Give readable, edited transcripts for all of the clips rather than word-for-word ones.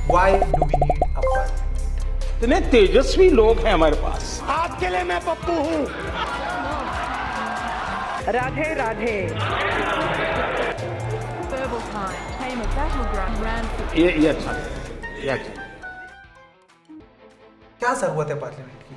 Why do we need a parliament? इतने तेजस्वी लोग हैं हमारे पास। आपके लिए मैं पप्पू हूँ। Radhe Radhe. Verbal time came a battleground ran for ये अच्छा है, ये अच्छा है। क्या जरूरत है पार्लियामेंट की?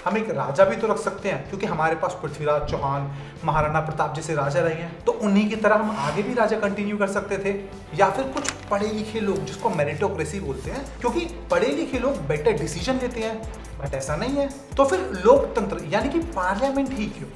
हम एक राजा भी तो रख सकते हैं, क्योंकि हमारे पास पृथ्वीराज चौहान, महाराणा प्रताप जैसे राजा रहे हैं, तो उन्हीं की तरह हम आगे भी राजा कंटिन्यू कर सकते थे। या फिर कुछ पढ़े लिखे लोग, जिसको मेरिटोक्रेसी बोलते हैं, क्योंकि पढ़े लिखे लोग बेटर डिसीजन लेते हैं। बट ऐसा नहीं है, तो फिर लोकतंत्र यानी कि पार्लियामेंट ही क्यों?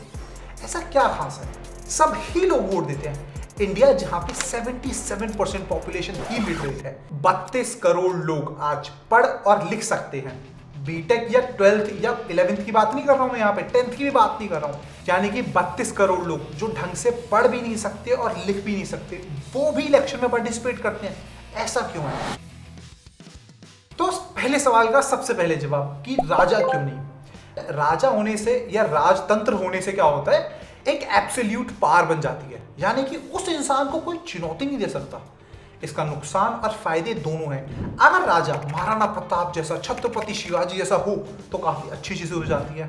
ऐसा क्या खास है? सब ही लोग वोट देते हैं। इंडिया जहां पे 77% पॉपुलेशन ही लिटरेट है, 32 करोड़ लोग आज पढ़ और लिख सकते हैं। बीटेक या 12th या 11th की बात नहीं कर रहा हूं मैं, यहाँ पे 10th की भी बात नहीं कर रहा हूं। यानी कि 32 करोड़ लोग जो ढंग से पढ़ भी नहीं सकते और लिख भी नहीं सकते, वो भी इलेक्शन में पार्टिसिपेट करते हैं। ऐसा क्यों है? तो पहले सवाल का सबसे पहले जवाब कि राजा क्यों नहीं? राजा होने से या राजतंत्र होने से क्या होता है? एक एब्सोल्यूट पावर बन जाती है, यानी कि उस इंसान को कोई चुनौती नहीं दे सकता। इसका नुकसान और फायदे दोनों हैं। अगर राजा महाराणा प्रताप जैसा, छत्रपति शिवाजी जैसा हो तो काफी अच्छी चीजें हो जाती है,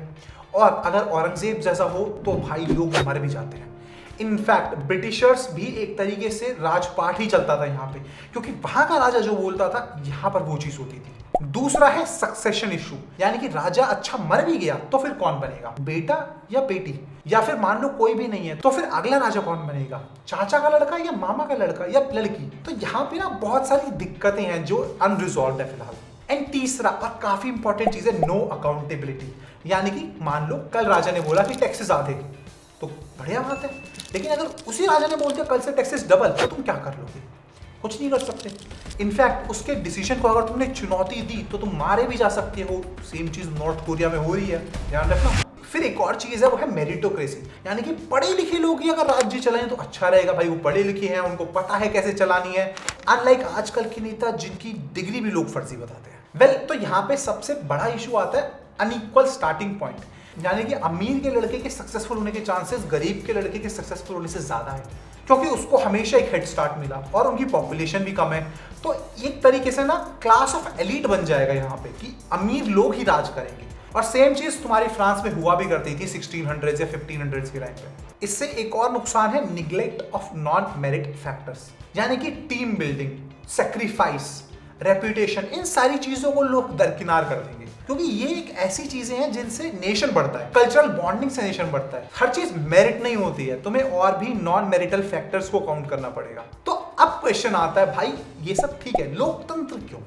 और अगर औरंगजेब जैसा हो तो भाई लोग मर भी जाते हैं। इनफैक्ट ब्रिटिशर्स भी एक तरीके से राजपाट ही चलता था यहाँ पे, क्योंकि वहां का राजा जो बोलता था यहाँ पर वो चीज होती थी। दूसरा है सक्सेशन इशू, यानी कि राजा अच्छा मर भी गया तो फिर कौन बनेगा? बेटा या बेटी? या फिर मान लो कोई भी नहीं है तो फिर अगला राजा कौन बनेगा? चाचा का लड़का या मामा का लड़का या लड़की? तो यहाँ पे ना बहुत सारी दिक्कतें हैं जो अनरिजॉल्व है फिलहाल। एंड तीसरा और काफी इंपॉर्टेंट चीज है नो अकाउंटेबिलिटी, यानी कि मान लो कल राजा ने बोला कि टैक्सेस आधे, तो बढ़िया बात है, लेकिन अगर उसी राजा ने बोल दिया कल से टैक्सेस डबल, तो तुम क्या कर लोगे? कुछ नहीं कर सकते। इनफैक्ट उसके डिसीजन को अगर तुमने चुनौती दी तो तुम मारे भी जा सकते हो। सेम चीज नॉर्थ कोरिया में हो रही है, ध्यान रखना। फिर एक और चीज है, वो है मेरिटोक्रेसी, यानी कि पढ़े लिखे लोग ही अगर राज्य चलाएं तो अच्छा रहेगा। भाई वो पढ़े लिखे हैं, उनको पता है कैसे चलानी है, अनलाइक आजकल के नेता जिनकी डिग्री भी लोग फर्जी बताते हैं। वेल, तो यहाँ पे सबसे बड़ा इशू आता है अनइक्वल स्टार्टिंग पॉइंट, यानी कि अमीर के लड़के के सक्सेसफुल होने के चांसेस गरीब के लड़के के सक्सेसफुल होने से ज्यादा है, क्योंकि उसको हमेशा एक हेड स्टार्ट मिला और उनकी पॉपुलेशन भी कम है। तो एक तरीके से ना क्लास ऑफ एलीट बन जाएगा यहाँ पे कि अमीर लोग ही राज करेंगे। और सेम चीज तुम्हारी फ्रांस में हुआ भी करती थी 1600s या 1500s के टाइम पे। इससे एक और नुकसान है neglect of non merit factors, यानी कि टीम बिल्डिंग, सेक्रीफाइस, रेपुटेशन, इन सारी चीजों को लोग दरकिनार कर देंगे, क्योंकि ये एक ऐसी चीजें हैं जिनसे नेशन बढ़ता है, कल्चरल बॉन्डिंग से नेशन बढ़ता है। हर चीज मेरिट नहीं होती है, तुम्हें और भी नॉन मेरिटल फैक्टर्स को काउंट करना पड़ेगा। तो अब क्वेश्चन आता है, भाई ये सब ठीक है, लोकतंत्र क्यों?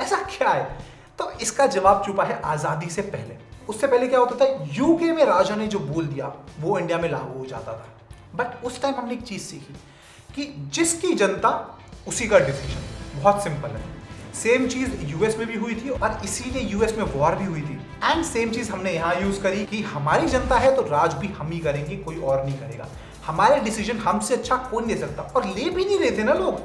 ऐसा क्या है? तो इसका जवाब छुपा है आजादी से पहले। उससे पहले क्या होता था? यूके में राजा ने जो बोल दिया वो इंडिया में लागू हो जाता था। बट उस टाइम हमने एक चीज सीखी कि जिसकी जनता उसी का डिसीजन। बहुत सिंपल है। सेम चीज यूएस में भी हुई थी और इसीलिए यूएस में वॉर भी हुई थी। एंड सेम चीज हमने यहाँ यूज करी कि हमारी जनता है तो राज भी हम ही करेंगे, कोई और नहीं करेगा। हमारे डिसीजन हमसे अच्छा कोई नहीं ले सकता, और ले भी नहीं रहे थे ना लोग।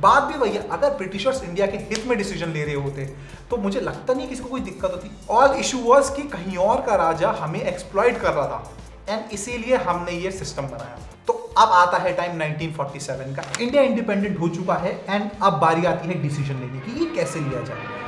बात भी वही है, अगर ब्रिटिशर्स इंडिया के हित में डिसीजन ले रहे होते तो मुझे लगता नहीं किसी को कोई दिक्कत होती। ऑल इशू वाज कि कहीं और का राजा हमें एक्सप्लॉइट कर रहा था, एंड इसीलिए हमने ये सिस्टम बनाया। तो अब आता है टाइम 1947 का। इंडिया इंडिपेंडेंट हो चुका है, एंड अब बारी आती है डिसीजन लेने की, ये कैसे लिया जाए।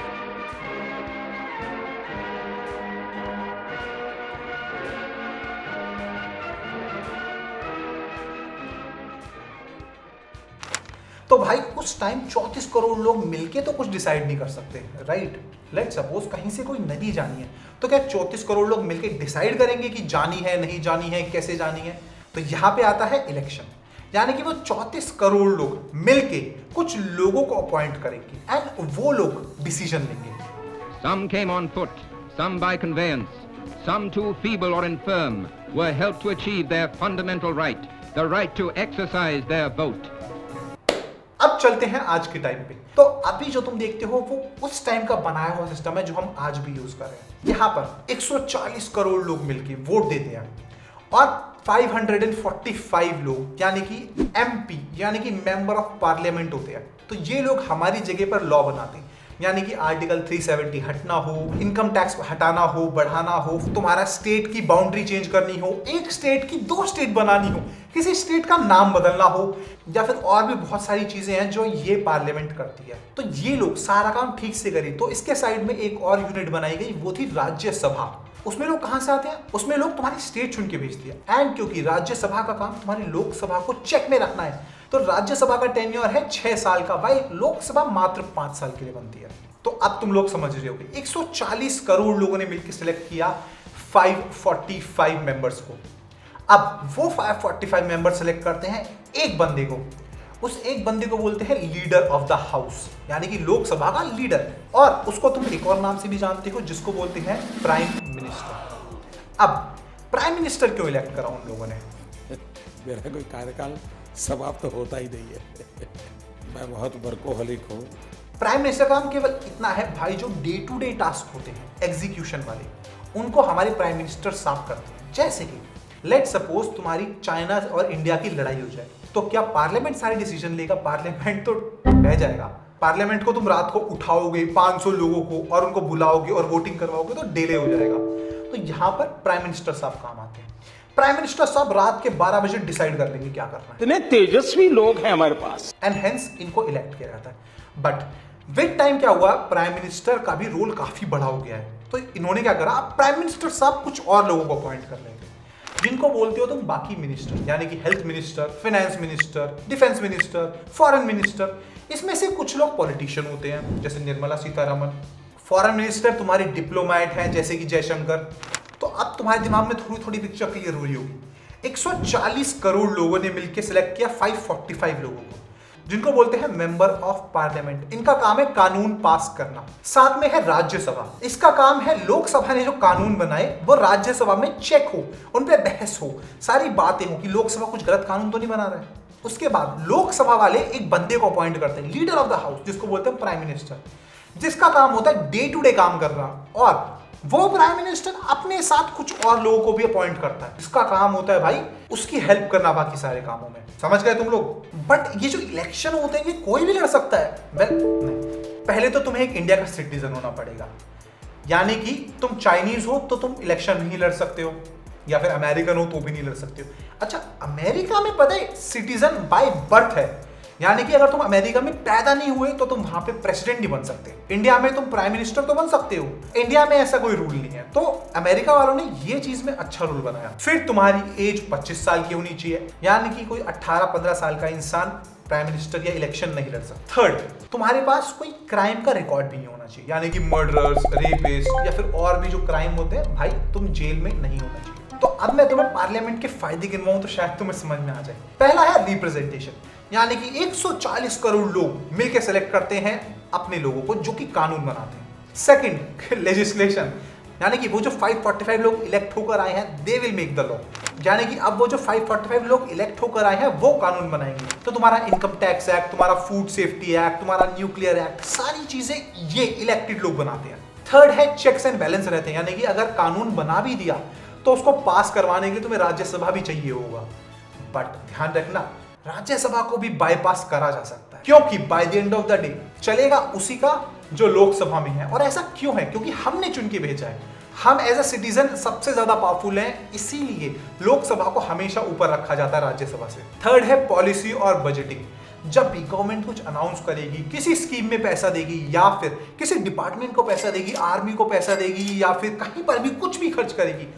तो भाई उस टाइम 34 करोड़ लोग मिलके तो कुछ डिसाइड नहीं कर सकते, राइट? लेट सपोज कहीं से कोई नदी जानी है, तो क्या 34 करोड़ लोग मिलके डिसाइड करेंगे कि जानी है, नहीं जानी है, कैसे जानी है? तो यहाँ पे आता है इलेक्शन, यानी कि वो 34 करोड़ लोग मिलके कुछ लोगों को अपॉइंट करेंगे, एंड वो लोग डिसीजन लेंगे। Some came on foot, some by conveyance, some too feeble or infirm were helped to achieve their fundamental right, the right to exercise their vote. अब चलते हैं आज के टाइम पे। तो अभी जो तुम देखते हो वो उस टाइम का बनाया हुआ सिस्टम है जो हम आज भी यूज कर रहे हैं। यहाँ पर 140 करोड़ लोग मिलके वोट देते हैं, और 545 लोग यानी कि एमपी यानी कि मेंबर ऑफ पार्लियामेंट होते हैं। तो ये लोग हमारी जगह पर लॉ बनाते हैं, यानी कि आर्टिकल 370 हटना हो, इनकम टैक्स हटाना हो, बढ़ाना हो, तुम्हारा स्टेट की बाउंड्री चेंज करनी हो, एक स्टेट की 2 स्टेट बनानी हो, किसी स्टेट का नाम बदलना हो या फिर और भी बहुत सारी चीजें हैं जो ये पार्लियामेंट करती है, तो ये लोग सारा काम ठीक से करें। तो इसके साइड में एक और यूनिट बनाई गई, वो थी राज्यसभा। उसमें लोग कहां से आते हैं? उसमें लोग तुम्हारी स्टेट चुन के भेजती है। एंड क्योंकि राज्यसभा का काम तुम्हारी लोकसभा को चेक में रखना है, तो राज्यसभा का टेन्योर है 6 साल का। भाई लोकसभा मात्र 5 साल के लिए बनती है। तो अब तुम लोग समझ रहे होगे 140 करोड़ लोगों ने मिलकर सिलेक्ट किया 545 मेंबर्स को। अब वो 545 मेंबर सेलेक्ट करते हैं एक बंदे को। उस एक बंदे को बोलते हैं लीडर ऑफ द हाउस, यानी कि लोकसभा का लीडर। और उसको तुम एक और नाम से भी जानते हो जिसको बोलते हैं प्राइम मिनिस्टर। अब प्राइम मिनिस्टर क्यों इलेक्ट करा उन लोगों ने? मेरा कोई कार्यकाल समाप्त तो होता ही नहीं है। मैं बहुत वर्कोहलिक हूँ। प्राइम मिनिस्टर का काम केवल इतना है भाई, जो डे टू डे टास्क होते हैं एग्जीक्यूशन वाले, उनको हमारे प्राइम मिनिस्टर साफ करते हैं। जैसे कि लेट सपोज तुम्हारी चाइना और इंडिया की लड़ाई हो जाए, तो क्या पार्लियामेंट सारे डिसीजन लेगा? पार्लियामेंट तो रह जाएगा। पार्लियामेंट को तुम रात को उठाओगे 500 लोगों को और उनको बुलाओगे और वोटिंग करवाओगे तो डिले हो जाएगा। तो यहाँ पर प्राइम मिनिस्टर साहब काम आते हैं। प्राइम मिनिस्टर साहब रात के 12 बजे डिसाइड कर लेंगे क्या करना है। इतने तेजस्वी लोग हैं हमारे पास, एंड हेंस इनको इलेक्ट किया जाता है। बट विद टाइम क्या हुआ, प्राइम मिनिस्टर का भी रोल काफी बड़ा हो गया है। तो इन्होंने क्या करा, प्राइम मिनिस्टर साहब कुछ और लोगों को अपॉइंट कर लेंगे, जिनको बोलते हो तुम बाकी मिनिस्टर, यानी कि health minister, finance minister, defence minister, foreign minister. इसमें से कुछ लोग पॉलिटिशियन होते हैं जैसे निर्मला सीतारमण। फॉरेन मिनिस्टर तुम्हारे डिप्लोमैट हैं जैसे कि जयशंकर। तो अब तुम्हारे दिमाग में थोड़ी थोड़ी पिक्चर क्लियर हुई होगी। 140 करोड़ लोगों ने मिलकर सिलेक्ट किया 545 लोगों को, जिनको बोलते हैं मेंबर ऑफ पार्लियामेंट। इनका काम है कानून पास करना। साथ में है राज्यसभा, इसका काम है लोकसभा ने जो कानून बनाए वो राज्यसभा में चेक हो, उन पे बहस हो, सारी बातें हो कि लोकसभा कुछ गलत कानून तो नहीं बना रहा है। उसके बाद लोकसभा वाले एक बंदे को अपॉइंट करते हैं, लीडर ऑफ द हाउस, जिसको बोलते हैं प्राइम मिनिस्टर, जिसका काम होता है डे टू डे काम करना। और वो प्राइम मिनिस्टर अपने साथ कुछ और लोगों को भी अपॉइंट करता है, जिसका काम होता है भाई उसकी हेल्प करना बाकी सारे कामों में। समझ गए तुम लोग? बट ये जो इलेक्शन होते हैं ये कोई भी लड़ सकता है? वेल नहीं। पहले तो तुम्हें एक इंडिया का सिटीजन होना पड़ेगा, यानी कि तुम चाइनीज हो तो तुम इलेक्शन नहीं लड़ सकते हो, या फिर अमेरिकन हो तो भी नहीं लड़ सकते हो। अच्छा, अमेरिका में पता है सिटीजन बाय बर्थ है, यानी कि अगर तुम अमेरिका में पैदा नहीं हुए तो तुम वहां पे प्रेसिडेंट नहीं बन सकते। इंडिया में तुम प्राइम मिनिस्टर तो बन सकते हो, इंडिया में ऐसा कोई रूल नहीं है। तो अमेरिका वालों ने ये चीज में अच्छा रूल बनाया। फिर तुम्हारी एज 25 साल की होनी चाहिए, यानी कि कोई 18-15 साल का इंसान प्राइम मिनिस्टर या इलेक्शन नहीं लड़ सकता। थर्ड, तुम्हारे पास कोई क्राइम का रिकॉर्ड भी नहीं होना चाहिए, यानी कि मर्डर्स, रेपिस्ट या फिर और भी जो क्राइम होते हैं भाई तुम जेल में नहीं होना चाहिए। तो अब मैं तुम्हें पार्लियामेंट के फायदे गिनवाऊं तो शायद तुम्हें समझ में आ जाए। पहला है रिप्रेजेंटेशन, यानी कि 140 करोड़ लोग मिलकर सेलेक्ट करते हैं अपने लोगों को जो कि कानून बनाते हैं। सेकंड, लेजिस्लेशन, यानी कि वो जो 545 लोग इलेक्ट होकर आए हैं they will make the law, यानी कि अब वो जो 545 लोग इलेक्ट होकर आए हैं वो कानून बनाएंगे। तो तुम्हारा इनकम टैक्स एक्ट, तुम्हारा फूड सेफ्टी एक्ट, तुम्हारा न्यूक्लियर एक्ट, सारी चीजें ये इलेक्टेड लोग बनाते हैं। थर्ड है चेक्स एंड बैलेंस रहते हैं, यानी कि अगर कानून बना भी दिया तो उसको पास करवाने के लिए तुम्हें राज्यसभा भी चाहिए होगा। बट ध्यान रखना, राज्यसभा को भी बाईपास करा जा सकता है, क्योंकि by the end of the day चलेगा उसी का जो लोकसभा में है। और ऐसा क्यों है? क्योंकि हमने चुन के भेजा है। हम एज अ सिटीजन सबसे ज्यादा पावरफुल हैं, इसीलिए लोकसभा को हमेशा ऊपर रखा जाता है राज्यसभा से। थर्ड है पॉलिसी और बजटिंग। जब भी गवर्नमेंट कुछ अनाउंस करेगी, किसी स्कीम में पैसा देगी या फिर किसी डिपार्टमेंट को पैसा देगी, आर्मी को पैसा देगी या फिर कहीं पर भी कुछ भी खर्च करेगी,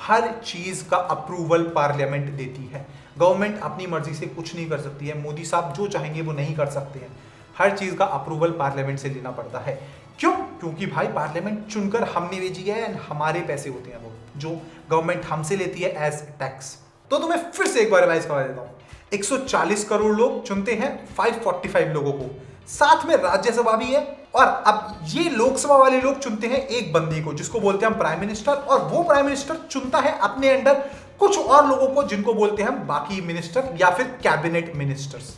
हर चीज का अप्रूवल पार्लियामेंट देती है। गवर्नमेंट अपनी मर्जी से कुछ नहीं कर सकती है, मोदी साहब जो चाहेंगे वो नहीं कर सकते हैं। हर चीज का अप्रूवल पार्लियामेंट से लेना पड़ता है। क्यों? क्योंकि भाई पार्लियामेंट चुनकर हमने भेजी है एंड हमारे पैसे होते हैं वो जो गवर्नमेंट हमसे लेती है एज टैक्स। तो तुम्हें फिर से एक बार रिवाइज करवा देता हूं। 140 करोड़ लोग चुनते हैं 545 लोगों को, साथ में राज्यसभा भी है। और अब ये लोकसभा वाले लोग चुनते हैं एक बंदे को जिसको बोलते हैं हम प्राइम मिनिस्टर, और वो प्राइम मिनिस्टर चुनता है अपने अंडर कुछ और लोगों को जिनको बोलते हैं हम बाकी मिनिस्टर या फिर कैबिनेट मिनिस्टर्स।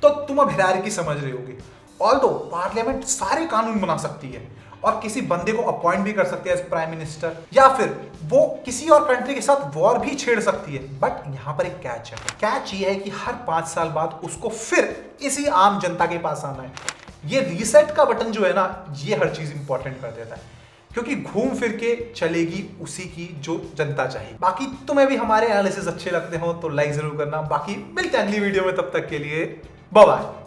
तो तुम अब हायरार्की समझ रहे होगे। ऑल्दो पार्लियामेंट सारे कानून बना सकती है और किसी बंदे को अपॉइंट भी कर सकती है एज प्राइम मिनिस्टर, या फिर वो किसी और कंट्री के साथ वॉर भी छेड़ सकती है। बट यहां पर एक कैच है। कैच ये है कि हर 5 साल बाद उसको फिर इसी आम जनता के पास आना है। ये रीसेट का बटन जो है ना, ये हर चीज इंपॉर्टेंट कर देता है। क्योंकि घूम फिर के चलेगी उसी की जो जनता चाहिए। बाकी तुम्हें भी हमारे एनालिसिस अच्छे लगते हो तो लाइक जरूर करना। बाकी मिलते हैं अगली वीडियो में, तब तक के लिए बाय बाय।